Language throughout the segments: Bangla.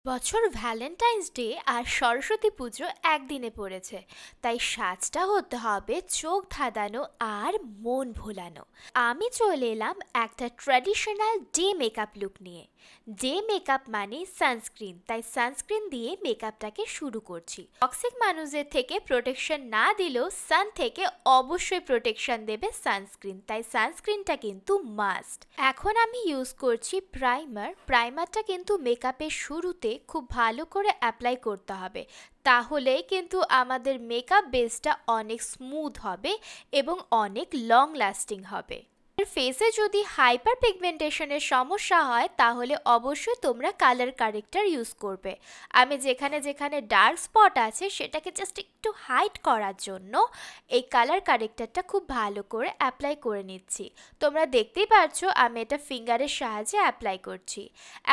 বছর ভ্যালেন্টাইন্স ডে আর সরস্বতী পুজো একদিনে পড়েছে, তাই সাজটা হতে হবে চোখ ধাঁধানো আর মন ভোলানো। আমি চলে এলাম একটা ট্র্যাডিশনাল ডে মেকআপ লুক নিয়ে। ডে মেকআপ মানে সানস্ক্রিন, তাই সানস্ক্রিন দিয়ে মেকআপটাকে শুরু করছি। টক্সিক মানুষদের থেকে প্রোটেকশন না দিলেও সান থেকে অবশ্যই প্রোটেকশন দেবে সানস্ক্রিন, তাই সানস্ক্রিনটা কিন্তু মাস্ট। এখন আমি ইউজ করছি প্রাইমারটা কিন্তু মেকআপের শুরুতে খুব ভালো করে অ্যাপ্লাই করতে হবে, তাহলেই কিন্তু আমাদের মেকআপ বেসটা অনেক স্মুথ হবে এবং অনেক লং লাস্টিং হবে। ফেসে যদি হাইপার পিগমেন্টেশনের সমস্যা হয় তাহলে অবশ্যই তোমরা কালার কারেক্টর ইউজ করবে। আমি যেখানে যেখানে ডার্ক স্পট আছে সেটাকে জাস্ট একটু হাইড করার জন্য এই কালার কারেক্টরটা খুব ভালো করে অ্যাপ্লাই করে নিচ্ছি। তোমরা দেখতেই পাচ্ছ আমি এটা ফিঙ্গারের সাহায্যে অ্যাপ্লাই করছি।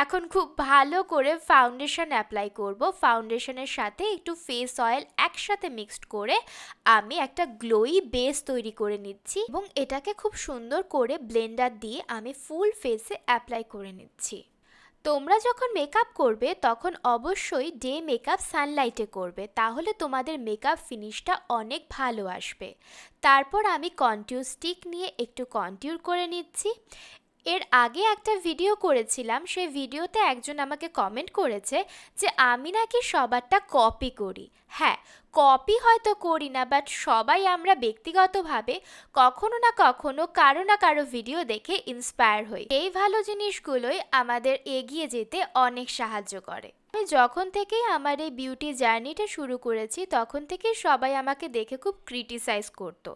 এখন খুব ভালো করে ফাউন্ডেশন অ্যাপ্লাই করব। ফাউন্ডেশনের সাথে একটু ফেস অয়েল একসাথে মিক্সড করে আমি একটা গ্লোয়ি বেস তৈরি করে নিচ্ছি এবং এটাকে খুব সুন্দর করে ব্লেন্ডার দিয়ে আমি ফুল ফেসে অ্যাপ্লাই করে নিচ্ছি। তোমরা যখন মেকআপ করবে তখন অবশ্যই ডে মেকআপ সানলাইটে করবে, তাহলে তোমাদের মেকআপ ফিনিশটা অনেক ভালো আসবে। তারপর আমি কন্ট্যুর স্টিক নিয়ে একটু কন্ট্যুর করে নিচ্ছি। এর আগে একটা ভিডিও করেছিলাম, সেই ভিডিওতে একজন আমাকে কমেন্ট করেছে যে আমি নাকি সবারটা কপি করি। হ্যাঁ, কপি হয়তো করি না, বাট সবাই আমরা ব্যক্তিগতভাবে কখনো না কখনো কারো না কারো ভিডিও দেখে ইন্সপায়ার হই। এই ভালো জিনিসগুলোই আমাদের এগিয়ে যেতে অনেক সাহায্য করে। আমি যখন থেকেই আমার এই বিউটি জার্নিটা শুরু করেছি তখন থেকেই সবাই আমাকে দেখে খুব ক্রিটিসাইজ করতো।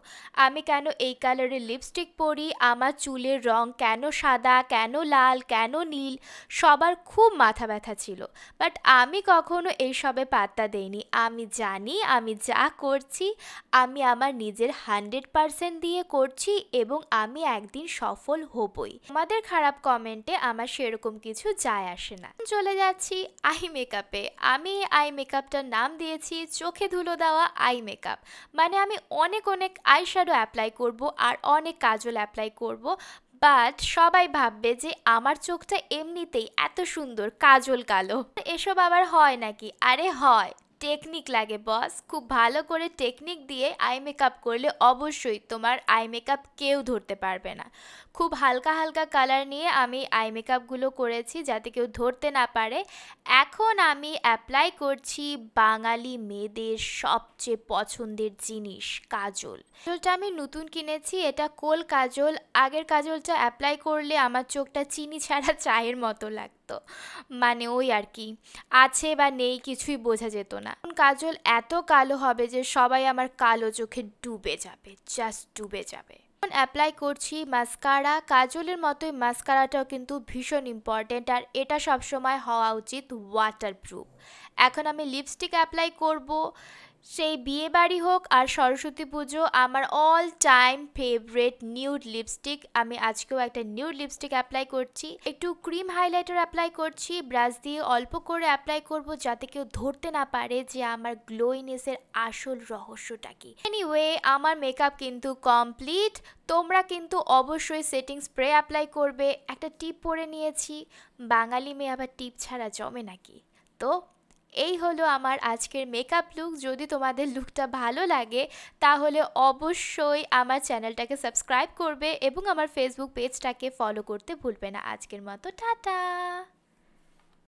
আমি কেন এই কালারের লিপস্টিক পরি, আমার চুলের রং কেন সাদা, কেন লাল, কেন নীল, সবার খুব মাথা ব্যথা ছিল। বাট আমি কখনো এইসবে পাত্তা দেইনি। আমি জানি আমি যা করছি আমি আমার নিজের 100% দিয়ে করছি এবং আমি একদিন সফল হবই। আমাদের খারাপ কমেন্টে আমার সেরকম কিছু যায় আসে না। চলে যাচ্ছি আই মেকআপে। আমি আই মেকআপটার নাম দিয়েছি চোখে ধুলো দেওয়া আই মেকআপ। মানে আমি অনেক অনেক আই শ্যাডো অ্যাপ্লাই করব আর অনেক কাজল অ্যাপ্লাই করব, বাট সবাই ভাববে যে আমার চোখটা এমনিতেই এত সুন্দর কাজল কালো, এসব আবার হয় নাকি? আরে হয়, টেকনিক লাগে বস। খুব ভালো করে টেকনিক দিয়ে আই মেকআপ করলে অবশ্যই তোমার আই মেকআপ কেউ ধরতে পারবে না। খুব হালকা হালকা কালার নিয়ে আমি আই মেকআপগুলো করেছি যাতে কেউ ধরতে না পারে। এখন আমি অ্যাপ্লাই করছি বাঙালি মেয়েদের সবচেয়ে পছন্দের জিনিস, কাজল। কাজলটা আমি নতুন কিনেছি, এটা কোল কাজল। আগের কাজলটা অ্যাপ্লাই করলে আমার চোখটা চিনি ছাড়া চায়ের মতো লাগতো, মানে ওই আর কি, আছে বা নেই কিছুই বোঝা যেত না। কাজল এত কালো হবে যে সবাই আমার কালো চোখে ডুবে যাবে, জাস্ট ডুবে যাবে। এখন অ্যাপ্লাই করছি মাস্কারা। কাজলের মতোই মাস্কারাটাও কিন্তু ভীষণ ইম্পর্টেন্ট, আর এটা সবসময় হওয়া উচিত ওয়াটারপ্রুফ। এখন আমি লিপস্টিক অ্যাপ্লাই করব। সেই বিয়ে বাড়ি হোক আর সরস্বতী পুজো, আমার all time favourite nude lipstick. আমি আজকেও একটা নিউড লিপস্টিক অ্যাপ্লাই করছি। একটু ক্রিম হাইলাইটার অ্যাপ্লাই করছি, ব্রাশ দিয়ে অল্প করে অ্যাপ্লাই করব যাতে কেউ ধরতে না পারে যে আমার গ্লোইনেসের আসল রহস্যটা কি। এনিওয়ে, আমার মেকআপ কিন্তু কমপ্লিট। তোমরা কিন্তু অবশ্যই সেটিং স্প্রে অ্যাপ্লাই করবে। একটা টিপ পরে নিয়েছি, বাঙালি মেয়ে আবার টিপ ছাড়া জমে নাকি? তো এই হলো আমার আজকের মেকআপ লুক। যদি তোমাদের লুকটা ভালো লাগে তাহলে অবশ্যই আমার চ্যানেলটাকে সাবস্ক্রাইব করবে এবং আমার ফেসবুক পেজটাকে ফলো করতে ভুলবে না। আজকের মতো টাটা।